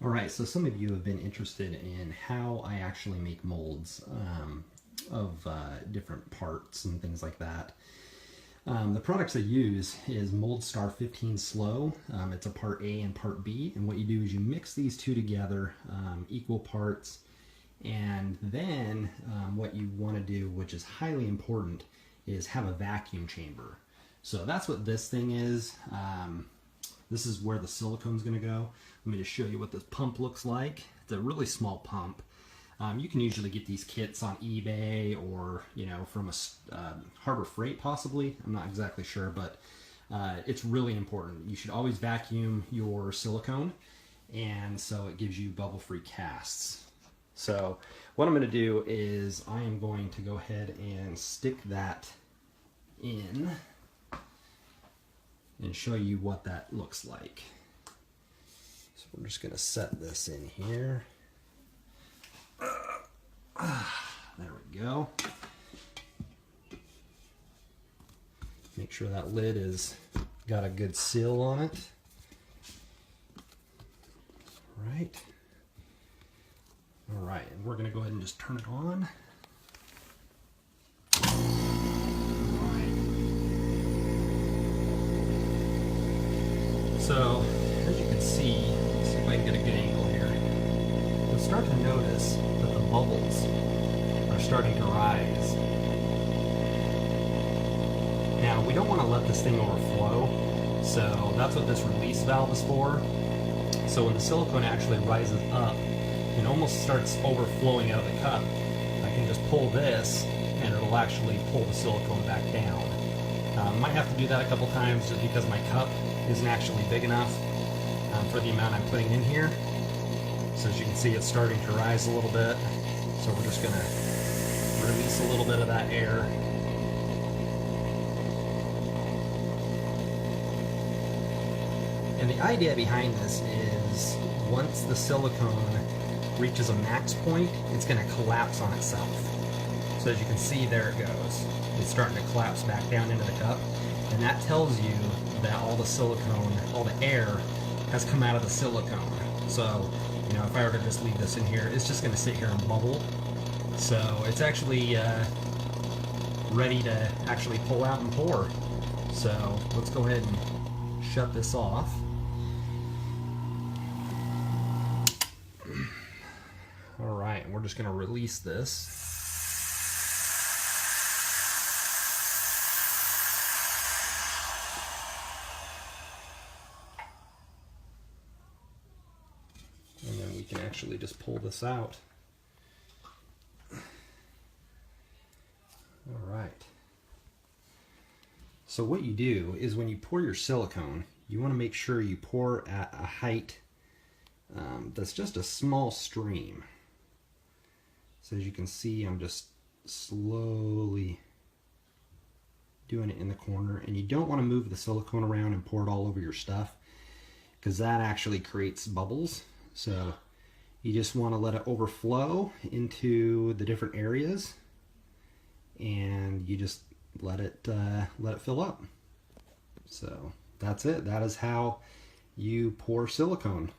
All right, so some of you have been interested in how I actually make molds of different parts and things like that. The products I use is MoldStar 15 Slow. It's a part A and part B, and what you do is you mix these two together, equal parts, and then what you want to do, which is highly important, is have a vacuum chamber. So that's what this thing is. This is where the silicone's going to go. Let me just show you what this pump looks like. It's a really small pump. You can usually get these kits on eBay or, you know, from a Harbor Freight possibly. I'm not exactly sure, but it's really important. You should always vacuum your silicone, and so it gives you bubble-free casts. So what I'm going to do is I am going to go ahead and stick that in and show you what that looks like. So we're just going to set this in here. There we go. Make sure that lid is got a good seal on it. All right, and we're going to go ahead and just turn it on. So, as you can see if I can get a good angle here, you'll start to notice that the bubbles are starting to rise. Now, we don't want to let this thing overflow, so that's what this release valve is for. So when the silicone actually rises up and almost starts overflowing out of the cup, I can just pull this and it'll actually pull the silicone back down. Might have to do that a couple times just because my cup isn't actually big enough for the amount I'm putting in here. So as you can see, it's starting to rise a little bit. So we're just going to release a little bit of that air. And the idea behind this is once the silicone reaches a max point, it's going to collapse on itself. So as you can see, there it goes. It's starting to collapse back down into the cup, and that tells you that all the silicone, all the air has come out of the silicone. So, you know, if I were to just leave this in here, it's just going to sit here and bubble. So it's actually ready to actually pull out and pour. So let's go ahead and shut this off. All right, we're just going to release this. And then we can actually just pull this out. All right. So what you do is when you pour your silicone, you want to make sure you pour at a height that's just a small stream. So as you can see, I'm just slowly doing it in the corner, and you don't want to move the silicone around and pour it all over your stuff because that actually creates bubbles. So you just want to let it overflow into the different areas, and you just let it fill up. So that's it. That is how you pour silicone.